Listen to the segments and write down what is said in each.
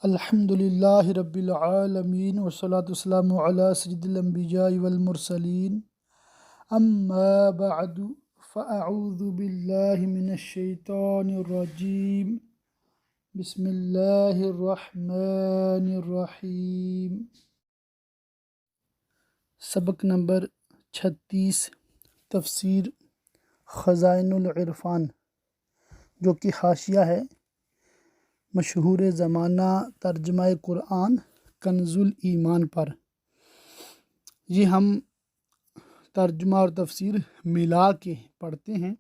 الحمد للہ رب العالمین والصلاة والسلام علی سید الانبیاء والمرسلین اما بعد فاعوذ باللہ من الشیطان الرجیم بسم اللہ الرحمن الرحیم۔ سبق نمبر 36 تفسیر خزائن العرفان، جو کہ حاشیہ ہے مشہور زمانہ ترجمہ قرآن کنز الایمان پر۔ یہ ہم ترجمہ اور تفسیر ملا کے پڑھتے ہیں۔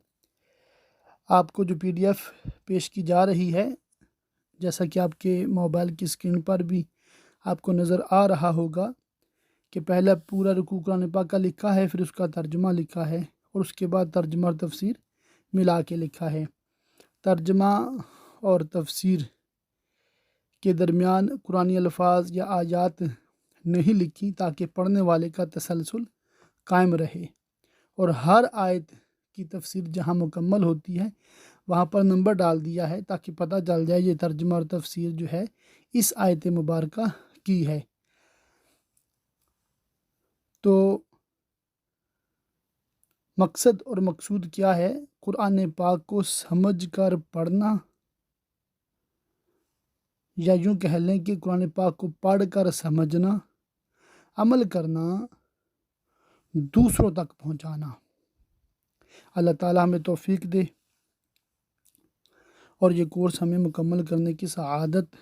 آپ کو جو PDF پیش کی جا رہی ہے، جیسا کہ آپ کے موبائل کی اسکرین پر بھی آپ کو نظر آ رہا ہوگا کہ پہلا پورا رکوع قرآن پاک کا لکھا ہے، پھر اس کا ترجمہ لکھا ہے، اور اس کے بعد ترجمہ اور تفسیر ملا کے لکھا ہے۔ ترجمہ اور تفسیر کے درمیان قرآنی الفاظ یا آیات نہیں لکھی تاکہ پڑھنے والے کا تسلسل قائم رہے، اور ہر آیت کی تفسیر جہاں مکمل ہوتی ہے وہاں پر نمبر ڈال دیا ہے تاکہ پتہ چل جائے یہ ترجمہ اور تفسیر جو ہے اس آیت مبارکہ کی ہے۔ تو مقصد اور مقصود کیا ہے؟ قرآن پاک کو سمجھ کر پڑھنا، یا یوں کہہ لیں کہ قرآن پاک کو پڑھ کر سمجھنا، عمل کرنا، دوسروں تک پہنچانا۔ اللہ تعالیٰ ہمیں توفیق دے اور یہ کورس ہمیں مکمل کرنے کی سعادت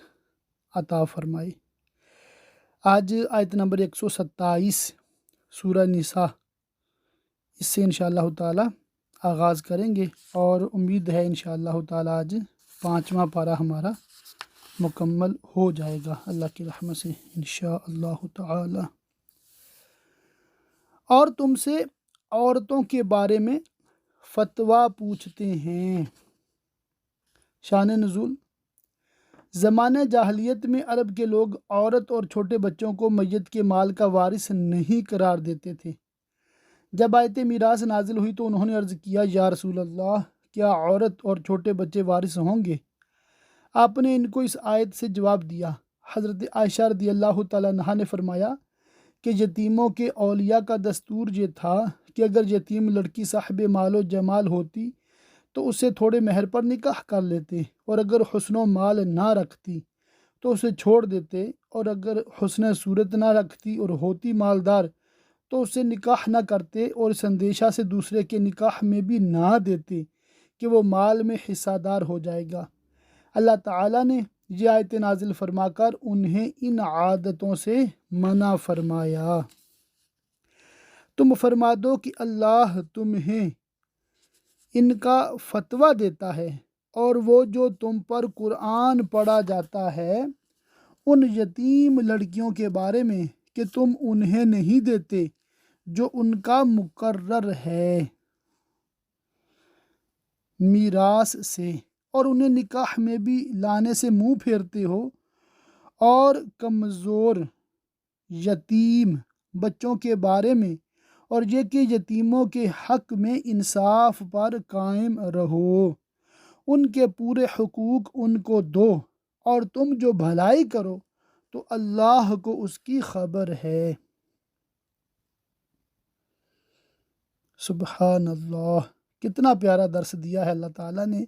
عطا فرمائے۔ آج آیت نمبر 127 سورہ نساء، اس سے انشاءاللہ تعالیٰ آغاز کریں گے، اور امید ہے انشاءاللہ تعالیٰ آج 5واں پارہ ہمارا مکمل ہو جائے گا اللہ کی رحمت سے انشاءاللہ تعالی۔ اور تم سے عورتوں کے بارے میں فتویٰ پوچھتے ہیں۔ شان نزول: زمانہ جاہلیت میں عرب کے لوگ عورت اور چھوٹے بچوں کو میت کے مال کا وارث نہیں قرار دیتے تھے۔ جب آیت میراث نازل ہوئی تو انہوں نے عرض کیا، یا رسول اللہ، کیا عورت اور چھوٹے بچے وارث ہوں گے؟ آپ نے ان کو اس آیت سے جواب دیا۔ حضرت عائشہ رضی اللہ تعالیٰ عنہا نے فرمایا کہ یتیموں کے اولیاء کا دستور یہ تھا کہ اگر یتیم لڑکی صاحب مال و جمال ہوتی تو اسے تھوڑے مہر پر نکاح کر لیتے، اور اگر حسن و مال نہ رکھتی تو اسے چھوڑ دیتے، اور اگر حسن صورت نہ رکھتی اور ہوتی مالدار تو اسے نکاح نہ کرتے، اور اس اندیشہ سے دوسرے کے نکاح میں بھی نہ دیتے کہ وہ مال میں حصہ دار ہو جائے گا۔ اللہ تعالیٰ نے یہ آیت نازل فرما کر انہیں ان عادتوں سے منع فرمایا۔ تم فرما دو کہ اللہ تمہیں ان کا فتویٰ دیتا ہے، اور وہ جو تم پر قرآن پڑھا جاتا ہے ان یتیم لڑکیوں کے بارے میں کہ تم انہیں نہیں دیتے جو ان کا مقرر ہے میراث سے، اور انہیں نکاح میں بھی لانے سے منہ پھیرتے ہو، اور کمزور یتیم بچوں کے بارے میں، اور یہ کہ یتیموں کے حق میں انصاف پر قائم رہو، ان کے پورے حقوق ان کو دو، اور تم جو بھلائی کرو تو اللہ کو اس کی خبر ہے۔ سبحان اللہ، کتنا پیارا درس دیا ہے اللہ تعالیٰ نے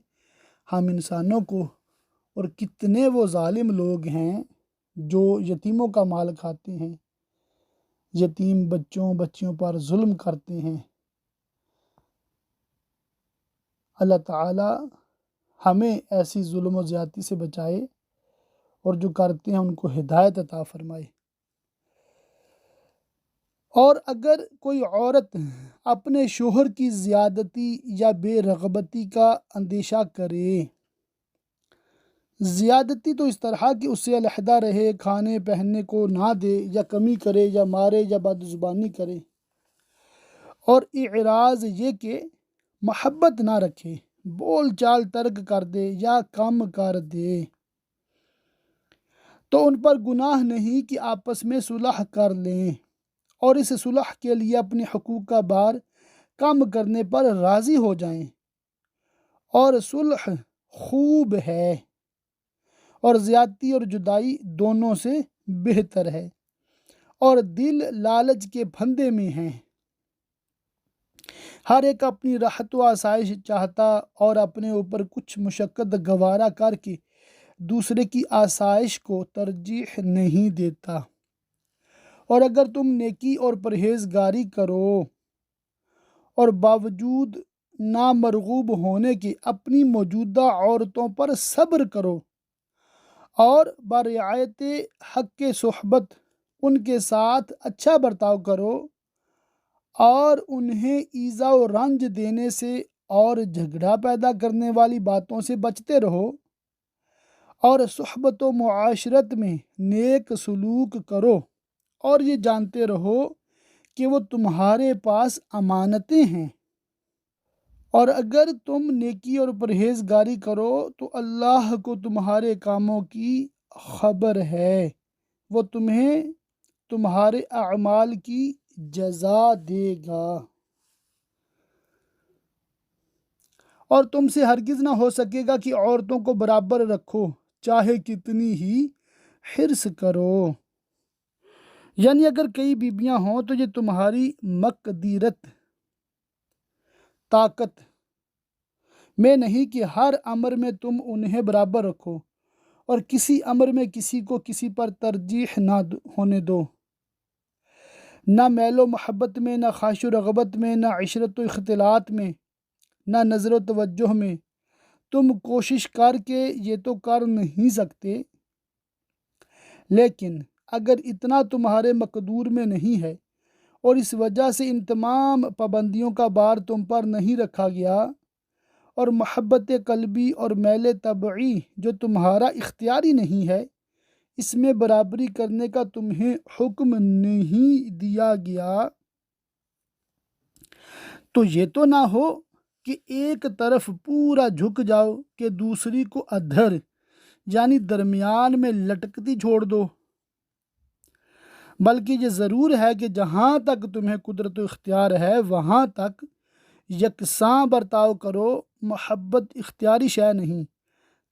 ہم انسانوں کو، اور کتنے وہ ظالم لوگ ہیں جو یتیموں کا مال کھاتے ہیں، یتیم بچیوں پر ظلم کرتے ہیں۔ اللہ تعالیٰ ہمیں ایسی ظلم و زیادتی سے بچائے، اور جو کرتے ہیں ان کو ہدایت عطا فرمائے۔ اور اگر کوئی عورت اپنے شوہر کی زیادتی یا بے رغبتی کا اندیشہ کرے، زیادتی تو اس طرح کہ اس سے علیحدہ رہے، کھانے پہننے کو نہ دے، یا کمی کرے، یا مارے، یا بد زبانی کرے، اور اعراض یہ کہ محبت نہ رکھے، بول چال ترک کر دے یا کم کر دے، تو ان پر گناہ نہیں کہ آپس میں صلح کر لیں، اور اس صلح کے لیے اپنے حقوق کا بار کم کرنے پر راضی ہو جائیں، اور صلح خوب ہے، اور زیادتی اور جدائی دونوں سے بہتر ہے، اور دل لالچ کے پھندے میں ہیں۔ ہر ایک اپنی راحت و آسائش چاہتا اور اپنے اوپر کچھ مشقت گوارا کر کے دوسرے کی آسائش کو ترجیح نہیں دیتا۔ اور اگر تم نیکی اور پرہیزگاری کرو اور باوجود نامرغوب ہونے کے اپنی موجودہ عورتوں پر صبر کرو اور برعایت حق صحبت ان کے ساتھ اچھا برتاؤ کرو اور انہیں ایذا و رنج دینے سے اور جھگڑا پیدا کرنے والی باتوں سے بچتے رہو اور صحبت و معاشرت میں نیک سلوک کرو، اور یہ جانتے رہو کہ وہ تمہارے پاس امانتیں ہیں۔ اور اگر تم نیکی اور پرہیزگاری کرو تو اللہ کو تمہارے کاموں کی خبر ہے، وہ تمہیں تمہارے اعمال کی جزا دے گا۔ اور تم سے ہرگز نہ ہو سکے گا کہ عورتوں کو برابر رکھو چاہے کتنی ہی حرص کرو، یعنی اگر کئی بیویاں ہوں تو یہ تمہاری مقدرت طاقت میں نہیں کہ ہر امر میں تم انہیں برابر رکھو اور کسی امر میں کسی کو کسی پر ترجیح نہ ہونے دو، نہ میل و محبت میں، نہ خواہش و رغبت میں، نہ عشرت و اختلاط میں، نہ نظر و توجہ میں۔ تم کوشش کر کے یہ تو کر نہیں سکتے، لیکن اگر اتنا تمہارے مقدور میں نہیں ہے اور اس وجہ سے ان تمام پابندیوں کا بار تم پر نہیں رکھا گیا، اور محبت قلبی اور میل طبعی جو تمہارا اختیاری نہیں ہے، اس میں برابری کرنے کا تمہیں حکم نہیں دیا گیا، تو یہ تو نہ ہو کہ ایک طرف پورا جھک جاؤ کہ دوسری کو ادھر یعنی درمیان میں لٹکتی چھوڑ دو، بلکہ یہ ضرور ہے کہ جہاں تک تمہیں قدرت و اختیار ہے وہاں تک یکساں برتاؤ کرو۔ محبت اختیاری شے نہیں،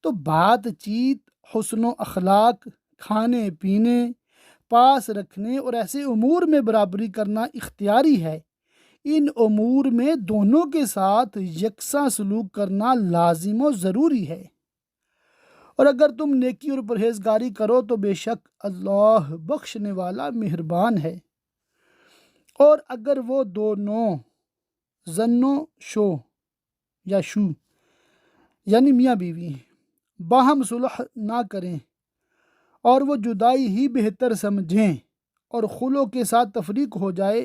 تو بات چیت، حسن و اخلاق، کھانے پینے، پاس رکھنے اور ایسے امور میں برابری کرنا اختیاری ہے۔ ان امور میں دونوں کے ساتھ یکساں سلوک کرنا لازم و ضروری ہے۔ اور اگر تم نیکی اور پرہیزگاری کرو تو بے شک اللہ بخشنے والا مہربان ہے۔ اور اگر وہ دونوں زن و شو یا شو یعنی میاں بیوی باہم صلح نہ کریں اور وہ جدائی ہی بہتر سمجھیں اور خلو کے ساتھ تفریق ہو جائے،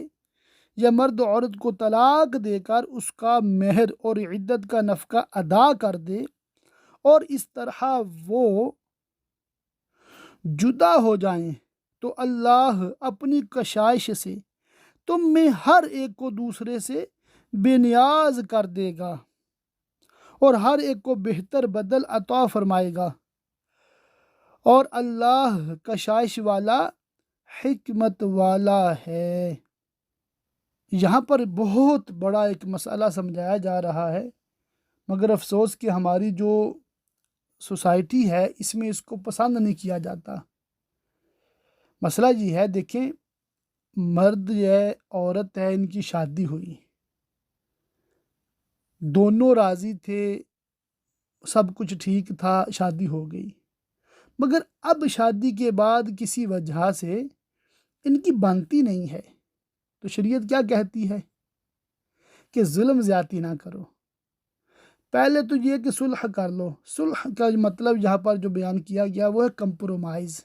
یا مرد عورت کو طلاق دے کر اس کا مہر اور عدت کا نفقہ ادا کر دے اور اس طرح وہ جدا ہو جائیں، تو اللہ اپنی کشائش سے تم میں ہر ایک کو دوسرے سے بے نیاز کر دے گا اور ہر ایک کو بہتر بدل عطا فرمائے گا، اور اللہ کشائش والا، حکمت والا ہے۔ یہاں پر بہت بڑا ایک مسئلہ سمجھایا جا رہا ہے، مگر افسوس کہ ہماری جو سوسائٹی ہے اس میں اس کو پسند نہیں کیا جاتا۔ مسئلہ یہ ہے، دیکھیں، مرد ہے عورت ہے، ان کی شادی ہوئی، دونوں راضی تھے، سب کچھ ٹھیک تھا، شادی ہو گئی، مگر اب شادی کے بعد کسی وجہ سے ان کی بنتی نہیں ہے، تو شریعت کیا کہتی ہے کہ ظلم زیادتی نہ کرو۔ پہلے تو یہ کہ صلح کر لو۔ صلح کا مطلب یہاں پر جو بیان کیا گیا وہ ہے کمپرومائز،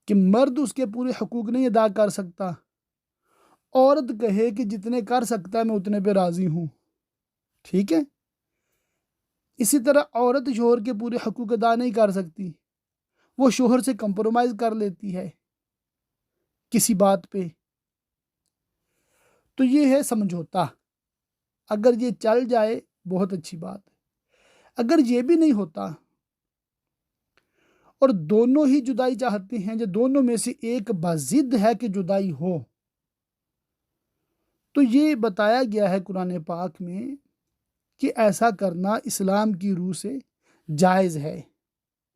کہ مرد اس کے پورے حقوق نہیں ادا کر سکتا، عورت کہے کہ جتنے کر سکتا ہے میں اتنے پہ راضی ہوں، ٹھیک ہے۔ اسی طرح عورت شوہر کے پورے حقوق ادا نہیں کر سکتی، وہ شوہر سے کمپرومائز کر لیتی ہے کسی بات پہ، تو یہ ہے سمجھوتا۔ اگر یہ چل جائے بہت اچھی بات ہے، اگر یہ بھی نہیں ہوتا اور دونوں ہی جدائی چاہتے ہیں، یا دونوں میں سے ایک بضد ہے کہ جدائی ہو، تو یہ بتایا گیا ہے قرآن پاک میں کہ ایسا کرنا اسلام کی روح سے جائز ہے۔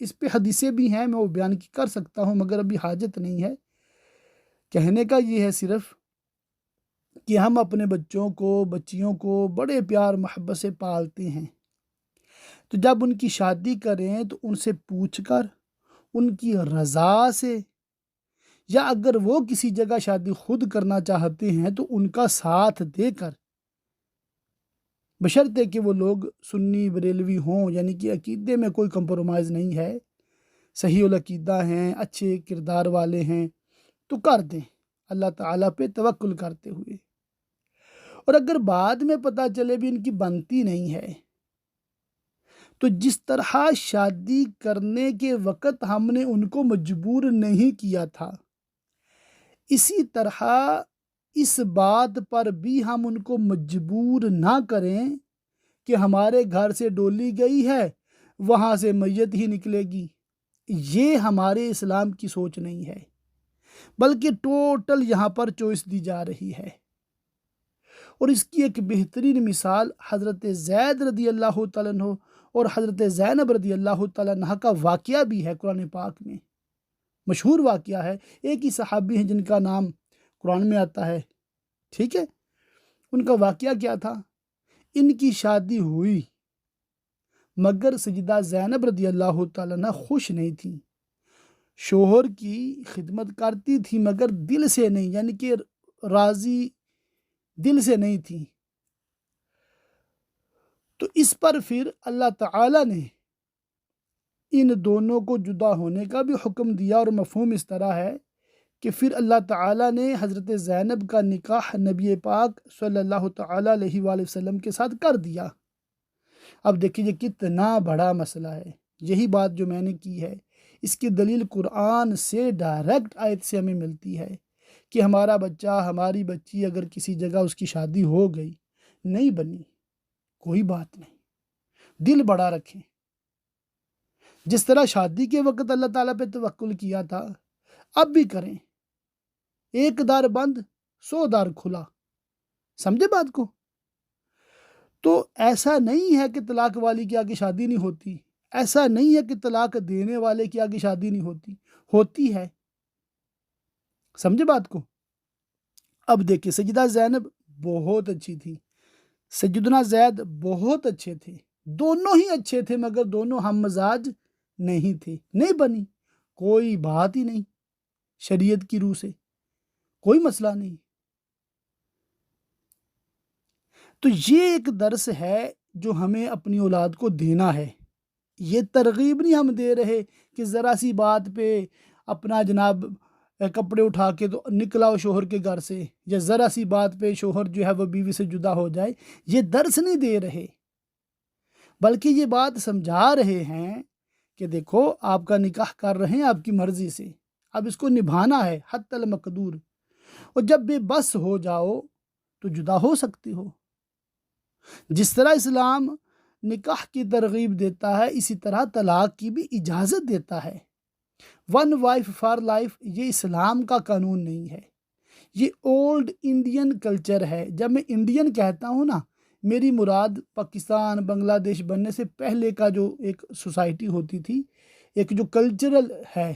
اس پہ حدیثیں بھی ہیں، میں وہ بیان کر سکتا ہوں مگر ابھی حاجت نہیں ہے۔ کہنے کا یہ ہے صرف کہ ہم اپنے بچوں کو بچیوں کو بڑے پیار محبت سے پالتے ہیں، تو جب ان کی شادی کریں تو ان سے پوچھ کر، ان کی رضا سے، یا اگر وہ کسی جگہ شادی خود کرنا چاہتے ہیں تو ان کا ساتھ دے کر، بشرطے کہ وہ لوگ سنی بریلوی ہوں، یعنی کہ عقیدے میں کوئی کمپرومائز نہیں ہے، صحیح العقیدہ ہیں، اچھے کردار والے ہیں، تو کر دیں اللہ تعالیٰ پہ توکل کرتے ہوئے۔ اور اگر بعد میں پتہ چلے بھی ان کی بنتی نہیں ہے، تو جس طرح شادی کرنے کے وقت ہم نے ان کو مجبور نہیں کیا تھا، اسی طرح اس بات پر بھی ہم ان کو مجبور نہ کریں کہ ہمارے گھر سے ڈولی گئی ہے وہاں سے میت ہی نکلے گی۔ یہ ہمارے اسلام کی سوچ نہیں ہے، بلکہ ٹوٹل یہاں پر چوائس دی جا رہی ہے۔ اور اس کی ایک بہترین مثال حضرت زید رضی اللہ تعالیٰ عنہ اور حضرت زینب رضی اللہ تعالیٰ عنہ کا واقعہ بھی ہے قرآن پاک میں، مشہور واقعہ ہے۔ ایک ہی صحابی ہیں جن کا نام قرآن میں آتا ہے، ٹھیک ہے۔ ان کا واقعہ کیا تھا؟ ان کی شادی ہوئی مگر سیدہ زینب رضی اللہ تعالیٰ عنہ خوش نہیں تھیں، شوہر کی خدمت کرتی تھی مگر دل سے نہیں، یعنی کہ راضی دل سے نہیں تھی۔ تو اس پر پھر اللہ تعالیٰ نے ان دونوں کو جدا ہونے کا بھی حکم دیا، اور مفہوم اس طرح ہے کہ پھر اللہ تعالیٰ نے حضرت زینب کا نکاح نبی پاک صلی اللہ تعالیٰ علیہ وآلہ وسلم کے ساتھ کر دیا۔ اب دیکھیے یہ کتنا بڑا مسئلہ ہے۔ یہی بات جو میں نے کی ہے، اس کی دلیل قرآن سے ڈائریکٹ آیت سے ہمیں ملتی ہے کہ ہمارا بچہ ہماری بچی اگر کسی جگہ اس کی شادی ہو گئی، نہیں بنی، کوئی بات نہیں، دل بڑا رکھیں۔ جس طرح شادی کے وقت اللہ تعالیٰ پہ توکل کیا تھا، اب بھی کریں۔ ایک دار بند 100 دار کھلا، سمجھے بات کو؟ تو ایسا نہیں ہے کہ طلاق والی کی آگے شادی نہیں ہوتی، ایسا نہیں ہے کہ طلاق دینے والے کی آگے شادی نہیں ہوتی، ہوتی ہے، سمجھے بات کو؟ اب دیکھیں سیدہ زینب بہت اچھی تھی، سیدنا زید بہت اچھے تھے، دونوں ہی اچھے تھے مگر دونوں ہم مزاج نہیں تھے، نہیں بنی، کوئی بات ہی نہیں، شریعت کی روح سے کوئی مسئلہ نہیں۔ تو یہ ایک درس ہے جو ہمیں اپنی اولاد کو دینا ہے۔ یہ ترغیب نہیں ہم دے رہے کہ ذرا سی بات پہ اپنا جناب کپڑے اٹھا کے تو نکلاؤ شوہر کے گھر سے، یا ذرا سی بات پہ شوہر جو ہے وہ بیوی سے جدا ہو جائے، یہ درس نہیں دے رہے، بلکہ یہ بات سمجھا رہے ہیں کہ دیکھو آپ کا نکاح کر رہے ہیں آپ کی مرضی سے، اب اس کو نبھانا ہے حتی المقدور، اور جب بے بس ہو جاؤ تو جدا ہو سکتے ہو۔ جس طرح اسلام نکاح کی ترغیب دیتا ہے، اسی طرح طلاق کی بھی اجازت دیتا ہے۔ 1 وائف فار لائف یہ اسلام کا قانون نہیں ہے، یہ اولڈ انڈین کلچر ہے۔ جب میں انڈین کہتا ہوں نا، میری مراد پاکستان بنگلہ دیش بننے سے پہلے کا جو ایک سوسائٹی ہوتی تھی، ایک جو کلچرل ہے،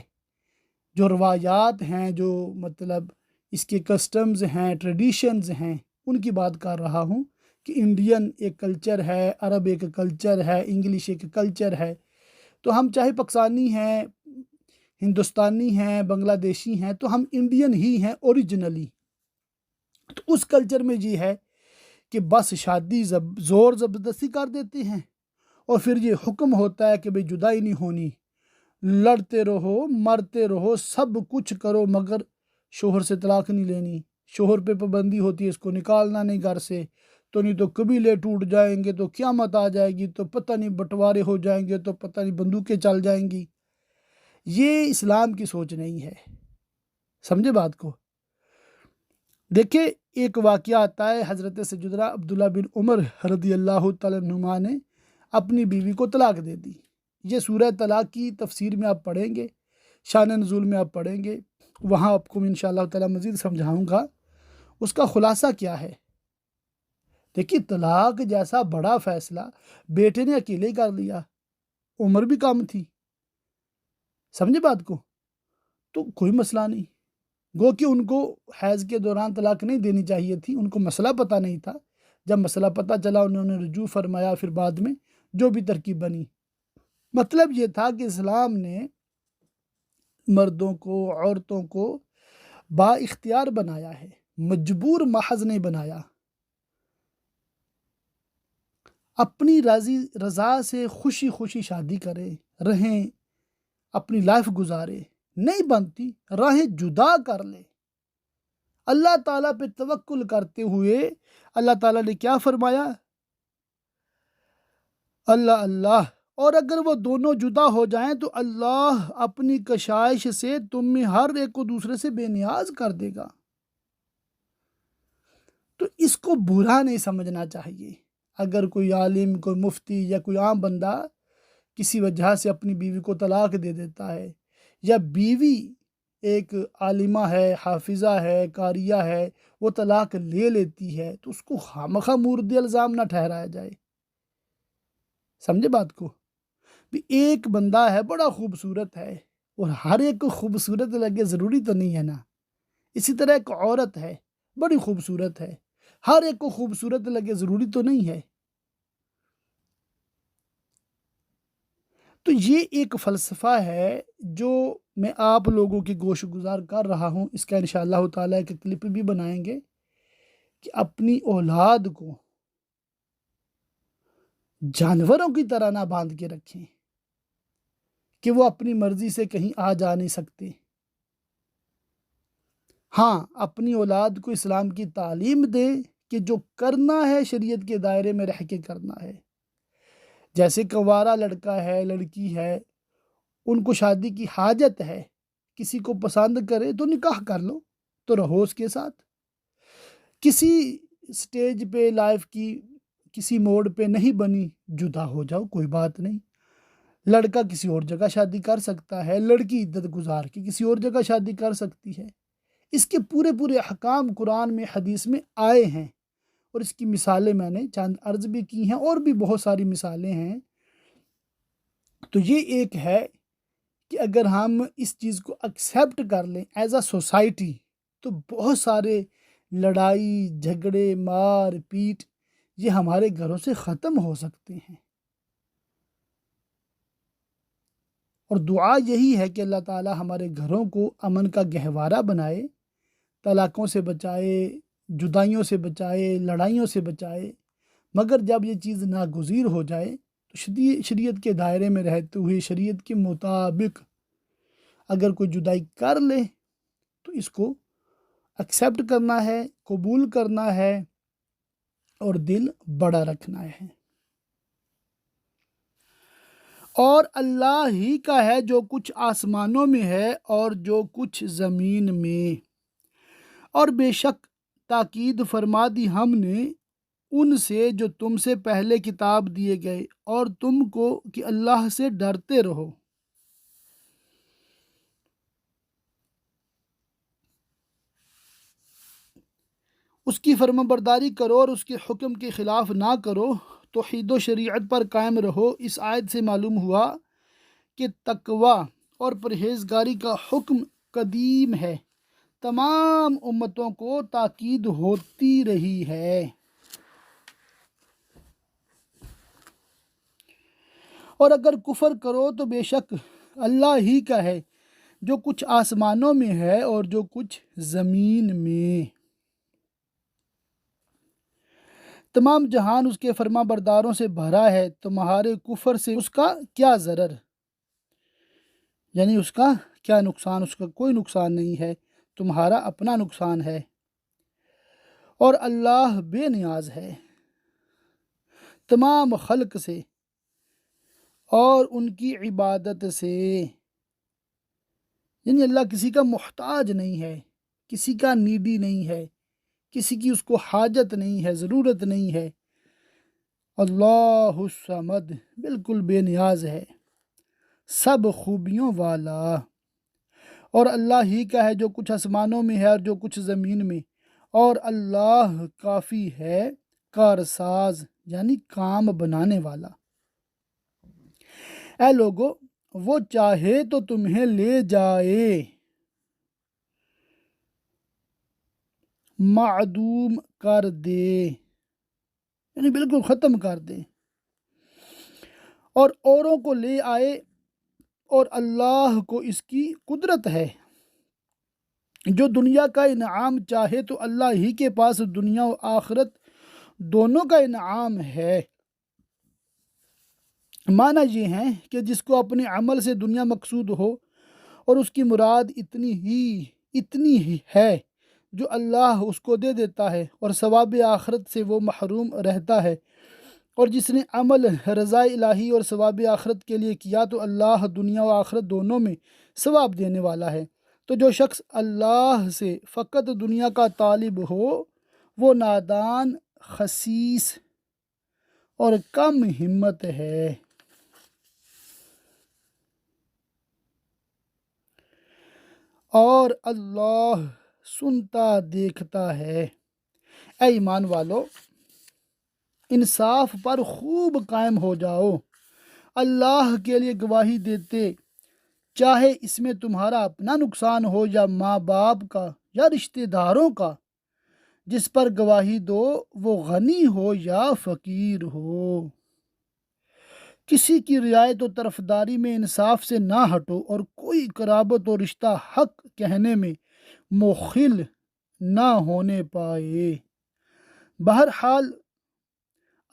جو روایات ہیں، جو مطلب اس کے کسٹمز ہیں، ٹریڈیشنز ہیں، ان کی بات کر رہا ہوں کہ انڈین ایک کلچر ہے، عرب ایک کلچر ہے، انگلش ایک کلچر ہے۔ تو ہم چاہے پاکستانی ہیں، ہندوستانی ہیں، بنگلہ دیشی ہیں، تو ہم انڈین ہی ہیں اوریجنلی۔ تو اس کلچر میں یہ ہے کہ بس شادی زور زبردستی کر دیتے ہیں، اور پھر یہ حکم ہوتا ہے کہ بھئی جدائی نہیں ہونی، لڑتے رہو، مرتے رہو، سب کچھ کرو مگر شوہر سے طلاق نہیں لینی، شوہر پہ پابندی ہوتی ہے اس کو نکالنا نہیں گھر سے، تو نہیں تو قبیلے ٹوٹ جائیں گے، تو قیامت آ جائے گی، تو پتہ نہیں بٹوارے ہو جائیں گے، تو پتہ نہیں بندوقیں چل جائیں گی۔ یہ اسلام کی سوچ نہیں ہے، سمجھے بات کو؟ دیکھیں ایک واقعہ آتا ہے، حضرت سیدنا عبداللہ بن عمر رضی اللہ تعالیٰ عنہما نے اپنی بیوی کو طلاق دے دی۔ یہ سورہ طلاق کی تفسیر میں آپ پڑھیں گے، شان نزول میں آپ پڑھیں گے، وہاں آپ کو انشاءاللہ تعالیٰ مزید سمجھاؤں گا اس کا خلاصہ کیا ہے۔ دیکھیے طلاق جیسا بڑا فیصلہ بیٹے نے اکیلے کر لیا، عمر بھی کم تھی، سمجھے بات کو، تو کوئی مسئلہ نہیں. گو کہ ان کو حیض کے دوران طلاق نہیں دینی چاہیے تھی، ان کو مسئلہ پتہ نہیں تھا. جب مسئلہ پتہ چلا انہوں نے رجوع فرمایا، پھر بعد میں جو بھی ترکیب بنی. مطلب یہ تھا کہ اسلام نے مردوں کو، عورتوں کو با اختیار بنایا ہے، مجبور محض نہیں بنایا. اپنی رضا سے خوشی خوشی شادی کرے، رہیں، اپنی لائف گزارے. نہیں بنتی راہیں جدا کر لے. اللہ تعالیٰ پہ توکل کرتے ہوئے اللہ تعالیٰ نے کیا فرمایا؟ اللہ اللہ. اور اگر وہ دونوں جدا ہو جائیں تو اللہ اپنی کشائش سے تم میں ہر ایک کو دوسرے سے بے نیاز کر دے گا. تو اس کو برا نہیں سمجھنا چاہیے. اگر کوئی عالم، کوئی مفتی یا کوئی عام بندہ کسی وجہ سے اپنی بیوی کو طلاق دے دیتا ہے، یا بیوی ایک عالمہ ہے، حافظہ ہے، قاریہ ہے، وہ طلاق لے لیتی ہے، تو اس کو خامخواہ مورد الزام نہ ٹھہرایا جائے. سمجھے بات کو؟ بھی ایک بندہ ہے بڑا خوبصورت ہے، اور ہر ایک کو خوبصورت لگے ضروری تو نہیں ہے نا. اسی طرح ایک عورت ہے بڑی خوبصورت ہے، ہر ایک کو خوبصورت لگے ضروری تو نہیں ہے. تو یہ ایک فلسفہ ہے جو میں آپ لوگوں کی گوش گزار کر رہا ہوں. اس کا انشاءاللہ تعالیٰ ایک کلپ بھی بنائیں گے کہ اپنی اولاد کو جانوروں کی طرح نہ باندھ کے رکھیں کہ وہ اپنی مرضی سے کہیں آ جا نہیں سکتے. ہاں، اپنی اولاد کو اسلام کی تعلیم دے کہ جو کرنا ہے شریعت کے دائرے میں رہ کے کرنا ہے. جیسے کنوارا لڑکا ہے، لڑکی ہے، ان کو شادی کی حاجت ہے، کسی کو پسند کرے تو نکاح کر لو، تو رہو اس کے ساتھ. کسی سٹیج پہ لائف کی کسی موڑ پہ نہیں بنی، جدا ہو جاؤ، کوئی بات نہیں. لڑکا کسی اور جگہ شادی کر سکتا ہے، لڑکی عدت گزار کے کسی اور جگہ شادی کر سکتی ہے. اس کے پورے احکام قرآن میں، حدیث میں آئے ہیں، اور اس کی مثالیں میں نے چند عرض بھی کی ہیں، اور بھی بہت ساری مثالیں ہیں. تو یہ ایک ہے کہ اگر ہم اس چیز کو ایکسیپٹ کر لیں ایز اے سوسائٹی، تو بہت سارے لڑائی جھگڑے، مار پیٹ، یہ ہمارے گھروں سے ختم ہو سکتے ہیں. اور دعا یہی ہے کہ اللہ تعالیٰ ہمارے گھروں کو امن کا گہوارہ بنائے، طلاقوں سے بچائے، جدائیوں سے بچائے، لڑائیوں سے بچائے. مگر جب یہ چیز ناگزیر ہو جائے تو شریعت کے دائرے میں رہتے ہوئے، شریعت کے مطابق اگر کوئی جدائی کر لے تو اس کو ایکسیپٹ کرنا ہے، قبول کرنا ہے، اور دل بڑا رکھنا ہے. اور اللہ ہی کا ہے جو کچھ آسمانوں میں ہے اور جو کچھ زمین میں. اور بے شک تاکید فرما دی ہم نے ان سے جو تم سے پہلے کتاب دیے گئے، اور تم کو کہ اللہ سے ڈرتے رہو. اس کی فرما برداری کرو اور اس کے حکم کے خلاف نہ کرو. توحید و شریعت پر قائم رہو. اس آیت سے معلوم ہوا کہ تقوی اور پرہیزگاری کا حکم قدیم ہے، تمام امتوں کو تاکید ہوتی رہی ہے. اور اگر کفر کرو تو بے شک اللہ ہی کا ہے جو کچھ آسمانوں میں ہے اور جو کچھ زمین میں. تمام جہان اس کے فرما برداروں سے بھرا ہے، تمہارے کفر سے اس کا کیا ضرر، یعنی اس کا کیا نقصان؟ اس کا کوئی نقصان نہیں ہے، تمہارا اپنا نقصان ہے. اور اللہ بے نیاز ہے تمام خلق سے اور ان کی عبادت سے. یعنی اللہ کسی کا محتاج نہیں ہے، کسی کا نیڈی نہیں ہے، کسی کی اس کو حاجت نہیں ہے، ضرورت نہیں ہے. اللہ الصمد، بالکل بے نیاز ہے، سب خوبیوں والا. اور اللہ ہی کا ہے جو کچھ آسمانوں میں ہے اور جو کچھ زمین میں. اور اللہ کافی ہے کارساز، یعنی کام بنانے والا. اے لوگو وہ چاہے تو تمہیں لے جائے، معدوم کر دے، یعنی بالکل ختم کر دے، اور اوروں کو لے آئے، اور اللہ کو اس کی قدرت ہے۔ جو دنیا کا انعام چاہے تو اللہ ہی کے پاس دنیا و آخرت دونوں کا انعام ہے۔ معنی یہ ہے کہ جس کو اپنے عمل سے دنیا مقصود ہو اور اس کی مراد اتنی ہی ہے جو اللہ اس کو دے دیتا ہے، اور ثواب آخرت سے وہ محروم رہتا ہے، اور جس نے عمل رضا الہی اور ثواب آخرت کے لیے کیا تو اللہ دنیا و آخرت دونوں میں ثواب دینے والا ہے۔ تو جو شخص اللہ سے فقط دنیا کا طالب ہو وہ نادان، خسیس اور کم ہمت ہے۔ اور اللہ سنتا دیکھتا ہے۔ اے ایمان والو، انصاف پر خوب قائم ہو جاؤ، اللہ کے لیے گواہی دیتے، چاہے اس میں تمہارا اپنا نقصان ہو یا ماں باپ کا یا رشتہ داروں کا۔ جس پر گواہی دو وہ غنی ہو یا فقیر ہو۔ کسی کی رعایت و طرفداری میں انصاف سے نہ ہٹو، اور کوئی قرابت و رشتہ حق کہنے میں مخل نہ ہونے پائے۔ بہرحال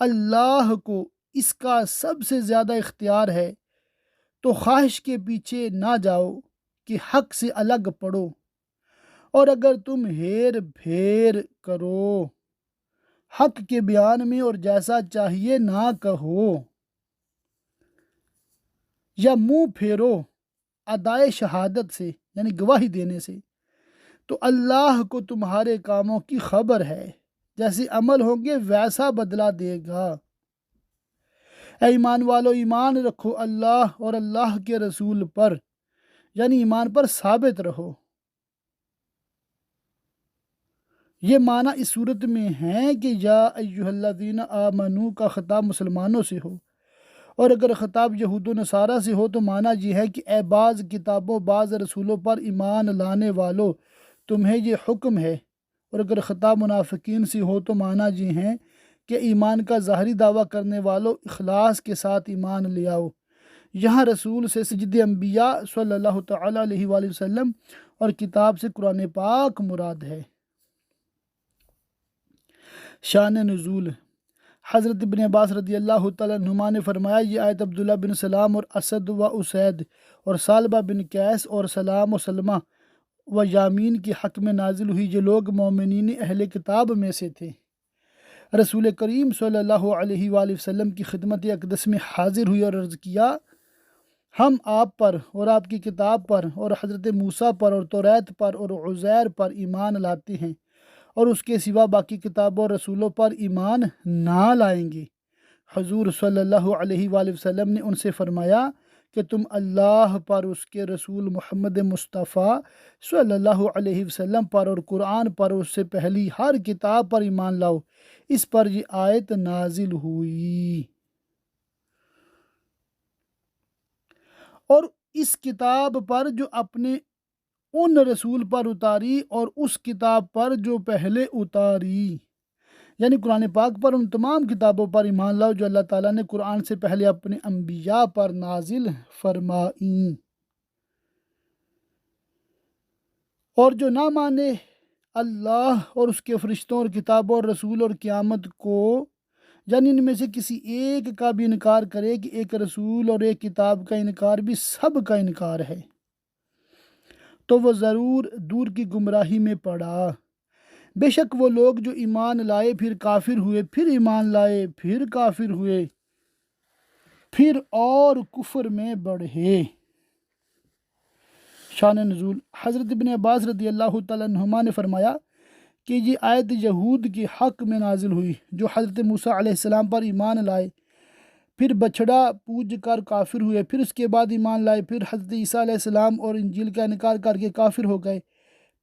اللہ کو اس کا سب سے زیادہ اختیار ہے، تو خواہش کے پیچھے نہ جاؤ کہ حق سے الگ پڑو، اور اگر تم ہیر پھیر کرو حق کے بیان میں اور جیسا چاہیے نہ کہو، یا منہ پھیرو ادائے شہادت سے یعنی گواہی دینے سے، تو اللہ کو تمہارے کاموں کی خبر ہے، جیسے عمل ہوں گے ویسا بدلہ دے گا۔ اے ایمان والو، ایمان رکھو اللہ اور اللہ کے رسول پر، یعنی ایمان پر ثابت رہو۔ یہ معنی اس صورت میں ہے کہ یا ایہا الذین آمنو کا خطاب مسلمانوں سے ہو، اور اگر خطاب یہود و نصارہ سے ہو تو معنی یہ ہے کہ اے بعض کتابوں بعض رسولوں پر ایمان لانے والو، تمہیں یہ حکم ہے، اور اگر خطاب منافقین سے ہو تو معنی یہ ہے کہ ایمان کا ظاہری دعویٰ کرنے والو اخلاص کے ساتھ ایمان لے آؤ۔ یہاں رسول سے سید انبیاء صلی اللہ تعالیٰ علیہ وآلہ وسلم اور کتاب سے قرآن پاک مراد ہے۔ شان نزول، حضرت ابن عباس رضی اللہ تعالیٰ عنہما نے فرمایا، یہ آیت عبداللہ بن سلام اور اسد و اسید اور سالبہ بن قیس اور سلام و سلمہ و یامین کے حق میں نازل ہوئی۔ یہ لوگ مومنین اہل کتاب میں سے تھے۔ رسول کریم صلی اللہ علیہ وآلہ وسلم کی خدمت اقدس میں حاضر ہوئی اور عرض کیا، ہم آپ پر اور آپ کی کتاب پر اور حضرت موسیٰ پر اور توریت پر اور عزیر پر ایمان لاتے ہیں، اور اس کے سوا باقی کتابوں اور رسولوں پر ایمان نہ لائیں گے۔ حضور صلی اللہ علیہ وآلہ وسلم نے ان سے فرمایا کہ تم اللہ پر، اس کے رسول محمد مصطفیٰ صلی اللہ علیہ وسلم پر اور قرآن پر اور اس سے پہلی ہر کتاب پر ایمان لاؤ۔ اس پر یہ آیت نازل ہوئی۔ اور اس کتاب پر جو اپنے ان رسول پر اتاری اور اس کتاب پر جو پہلے اتاری، یعنی قرآن پاک پر، ان تمام کتابوں پر ایمان لاؤ جو اللہ تعالیٰ نے قرآن سے پہلے اپنے انبیاء پر نازل فرمائیں، اور جو نہ مانے اللہ اور اس کے فرشتوں اور کتابوں اور رسول اور قیامت کو، یعنی ان میں سے کسی ایک کا بھی انکار کرے کہ ایک رسول اور ایک کتاب کا انکار بھی سب کا انکار ہے، تو وہ ضرور دور کی گمراہی میں پڑا۔ بے شک وہ لوگ جو ایمان لائے پھر کافر ہوئے، پھر ایمان لائے پھر کافر ہوئے، پھر اور کفر میں بڑھے۔ شان نزول، حضرت ابن عباس رضی اللہ تعالیٰ عنہما نے فرمایا کہ یہ آیت یہود کے حق میں نازل ہوئی جو حضرت موسیٰ علیہ السلام پر ایمان لائے، پھر بچھڑا پوج کر کافر ہوئے، پھر اس کے بعد ایمان لائے، پھر حضرت عیسیٰ علیہ السلام اور انجیل کا انکار کر کے کافر ہو گئے،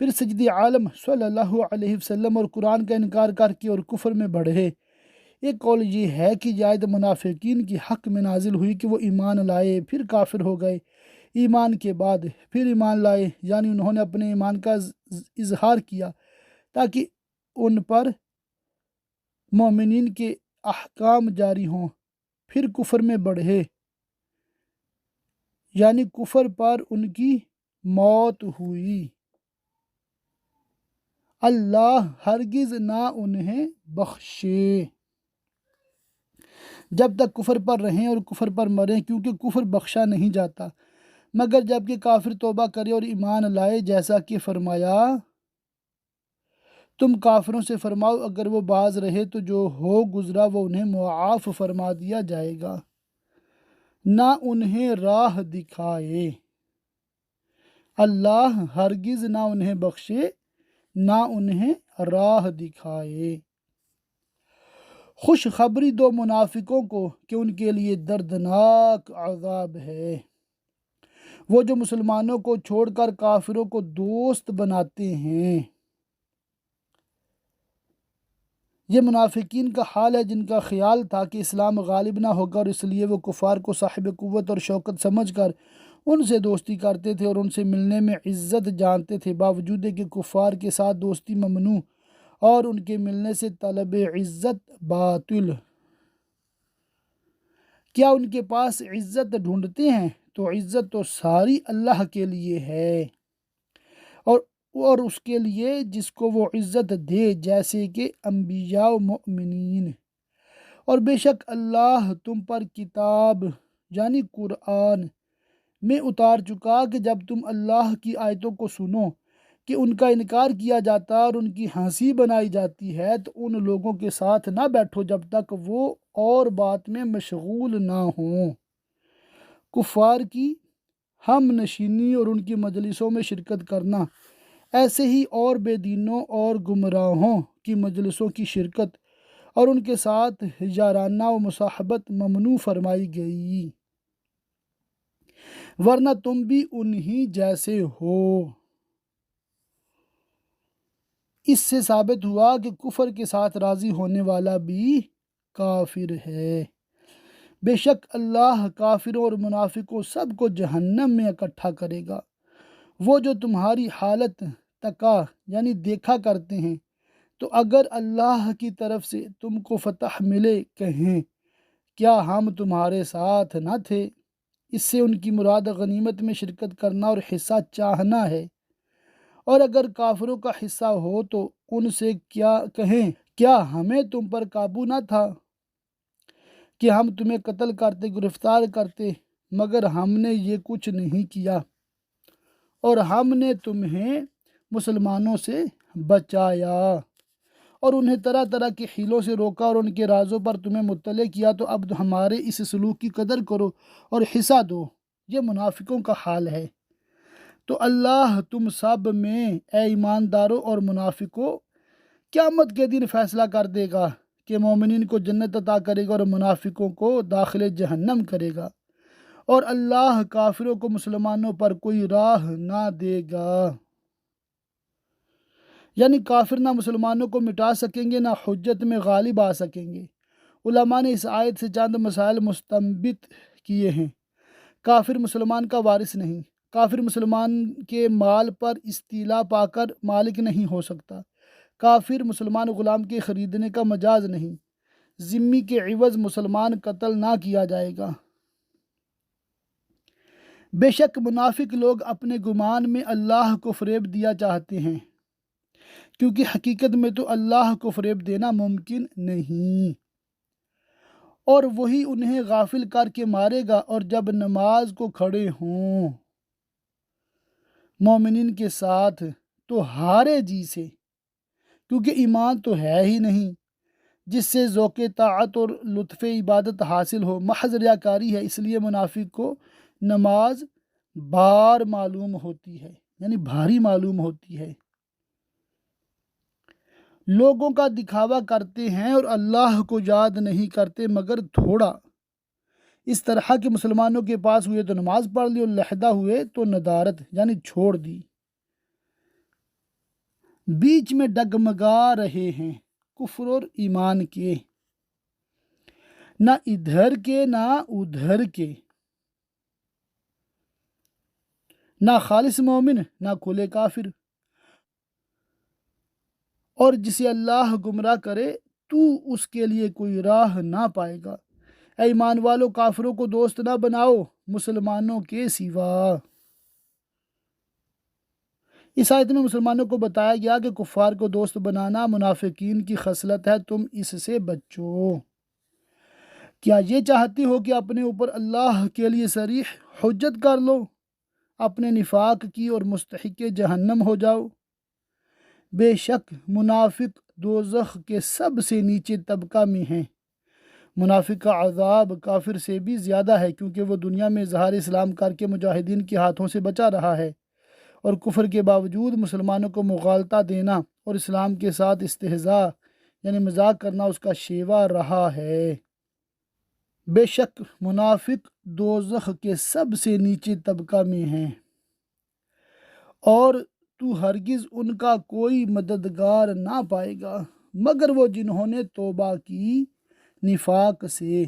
پھر سید عالم صلی اللہ علیہ وسلم اور قرآن کا انکار کر کے اور کفر میں بڑھے۔ ایک قول یہ ہے کہ یہ آیت منافقین کی حق میں نازل ہوئی کہ وہ ایمان لائے پھر کافر ہو گئے، ایمان کے بعد پھر ایمان لائے، یعنی انہوں نے اپنے ایمان کا اظہار کیا تاکہ ان پر مومنین کے احکام جاری ہوں، پھر کفر میں بڑھے، یعنی کفر پر ان کی موت ہوئی۔ اللہ ہرگز نہ انہیں بخشے جب تک کفر پر رہیں اور کفر پر مریں، کیونکہ کفر بخشا نہیں جاتا مگر جب کہ کافر توبہ کرے اور ایمان لائے، جیسا کہ فرمایا تم کافروں سے فرماؤ اگر وہ باز رہے تو جو ہو گزرا وہ انہیں معاف فرما دیا جائے گا، نہ انہیں راہ دکھائے۔ اللہ ہرگز نہ انہیں بخشے نہ انہیں راہ دکھائے۔ خوشخبری دو منافقوں کو کہ ان کے لیے دردناک عذاب ہے، وہ جو مسلمانوں کو چھوڑ کر کافروں کو دوست بناتے ہیں۔ یہ منافقین کا حال ہے جن کا خیال تھا کہ اسلام غالب نہ ہوگا، اور اس لیے وہ کفار کو صاحب قوت اور شوکت سمجھ کر ان سے دوستی کرتے تھے اور ان سے ملنے میں عزت جانتے تھے، باوجود کہ کفار کے ساتھ دوستی ممنوع اور ان کے ملنے سے طلب عزت باطل۔ کیا ان کے پاس عزت ڈھونڈتے ہیں تو عزت تو ساری اللہ کے لیے ہے، اور اس کے لیے جس کو وہ عزت دے، جیسے کہ انبیاء و مؤمنین۔ اور بے شک اللہ تم پر کتاب یعنی قرآن میں اتار چکا کہ جب تم اللہ کی آیتوں کو سنو کہ ان کا انکار کیا جاتا اور ان کی ہنسی بنائی جاتی ہے تو ان لوگوں کے ساتھ نہ بیٹھو جب تک وہ اور بات میں مشغول نہ ہوں۔ کفار کی ہم نشینی اور ان کی مجلسوں میں شرکت کرنا، ایسے ہی اور بے دینوں اور گمراہوں کی مجلسوں کی شرکت اور ان کے ساتھ یارانہ و مصاحبت ممنوع فرمائی گئی، ورنہ تم بھی انہی جیسے ہو۔ اس سے ثابت ہوا کہ کفر کے ساتھ راضی ہونے والا بھی کافر ہے۔ بے شک اللہ کافروں اور منافقوں سب کو جہنم میں اکٹھا کرے گا۔ وہ جو تمہاری حالت تکا یعنی دیکھا کرتے ہیں تو اگر اللہ کی طرف سے تم کو فتح ملے کہیں کیا ہم تمہارے ساتھ نہ تھے؟ اس سے ان کی مراد غنیمت میں شرکت کرنا اور حصہ چاہنا ہے، اور اگر کافروں کا حصہ ہو تو ان سے کیا کہیں کیا ہمیں تم پر قابو نہ تھا کہ ہم تمہیں قتل کرتے گرفتار کرتے، مگر ہم نے یہ کچھ نہیں کیا اور ہم نے تمہیں مسلمانوں سے بچایا اور انہیں طرح طرح کے حیلوں سے روکا اور ان کے رازوں پر تمہیں مطلع کیا، تو اب ہمارے اس سلوک کی قدر کرو اور حصہ دو۔ یہ منافقوں کا حال ہے۔ تو اللہ تم سب میں اے ایمانداروں اور منافقوں قیامت کے دن فیصلہ کر دے گا کہ مومنین کو جنت عطا کرے گا اور منافقوں کو داخل جہنم کرے گا، اور اللہ کافروں کو مسلمانوں پر کوئی راہ نہ دے گا۔ یعنی کافر نہ مسلمانوں کو مٹا سکیں گے نہ حجت میں غالب آ سکیں گے۔ علماء نے اس آیت سے چند مسائل مستنبط کیے ہیں۔ کافر مسلمان کا وارث نہیں، کافر مسلمان کے مال پر استیلا پا کر مالک نہیں ہو سکتا، کافر مسلمان غلام کے خریدنے کا مجاز نہیں، ذمی کے عوض مسلمان قتل نہ کیا جائے گا۔ بے شک منافق لوگ اپنے گمان میں اللہ کو فریب دیا چاہتے ہیں، کیونکہ حقیقت میں تو اللہ کو فریب دینا ممکن نہیں، اور وہی انہیں غافل کر کے مارے گا۔ اور جب نماز کو کھڑے ہوں مومنین کے ساتھ تو ہارے جی سے، کیونکہ ایمان تو ہے ہی نہیں جس سے ذوق طاعت اور لطف عبادت حاصل ہو، محض ریاکاری ہے۔ اس لیے منافق کو نماز بار معلوم ہوتی ہے، یعنی بھاری معلوم ہوتی ہے، لوگوں کا دکھاوا کرتے ہیں اور اللہ کو یاد نہیں کرتے مگر تھوڑا۔ اس طرح کہ مسلمانوں کے پاس ہوئے تو نماز پڑھ لی اور لحدہ ہوئے تو ندارت یعنی چھوڑ دی، بیچ میں ڈگمگا رہے ہیں کفر اور ایمان کے۔ نہ ادھر کے نہ ادھر کے، نہ خالص مومن نہ کھلے کافر، اور جسے اللہ گمراہ کرے تو اس کے لیے کوئی راہ نہ پائے گا۔ اے ایمان والو، کافروں کو دوست نہ بناؤ مسلمانوں کے سوا۔ اس آیت میں مسلمانوں کو بتایا گیا کہ کفار کو دوست بنانا منافقین کی خصلت ہے، تم اس سے بچو۔ کیا یہ چاہتے ہو کہ اپنے اوپر اللہ کے لیے صریح حجت کر لو، اپنے نفاق کی اور مستحق جہنم ہو جاؤ؟ بے شک منافق دوزخ کے سب سے نیچے طبقہ میں ہیں۔ منافق کا عذاب کافر سے بھی زیادہ ہے، کیونکہ وہ دنیا میں اظہار اسلام کر کے مجاہدین کے ہاتھوں سے بچا رہا ہے، اور کفر کے باوجود مسلمانوں کو مغالطہ دینا اور اسلام کے ساتھ استہزاء یعنی مذاق کرنا اس کا شیوا رہا ہے۔ بے شک منافق دوزخ کے سب سے نیچے طبقہ میں ہیں، اور تو ہرگز ان کا کوئی مددگار نہ پائے گا مگر وہ جنہوں نے توبہ کی نفاق سے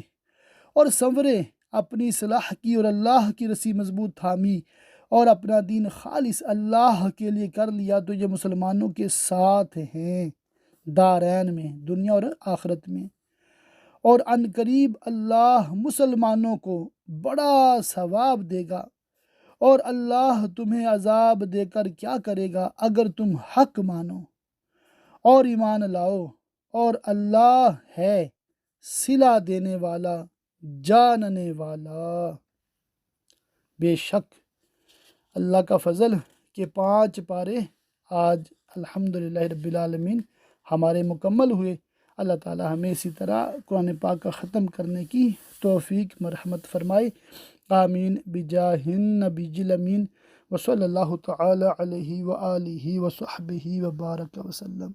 اور سنورے، اپنی اصلاح کی اور اللہ کی رسی مضبوط تھامی اور اپنا دین خالص اللہ کے لیے کر لیا، تو یہ مسلمانوں کے ساتھ ہیں دارین میں، دنیا اور آخرت میں، اور ان قریب اللہ مسلمانوں کو بڑا ثواب دے گا، اور اللہ تمہیں عذاب دے کر کیا کرے گا اگر تم حق مانو اور ایمان لاؤ، اور اللہ ہے صلہ دینے والا جاننے والا۔ بے شک اللہ کا فضل کہ 5 پارے آج الحمدللہ رب العالمین ہمارے مکمل ہوئے۔ اللہ تعالی ہمیں اسی طرح قرآن پاک کا ختم کرنے کی توفیق مرحمت فرمائے، آمین بجاہ النبی الامین، وصلی اللہ تعالی علیہ وآلہ وصحبہ وبارک وسلم۔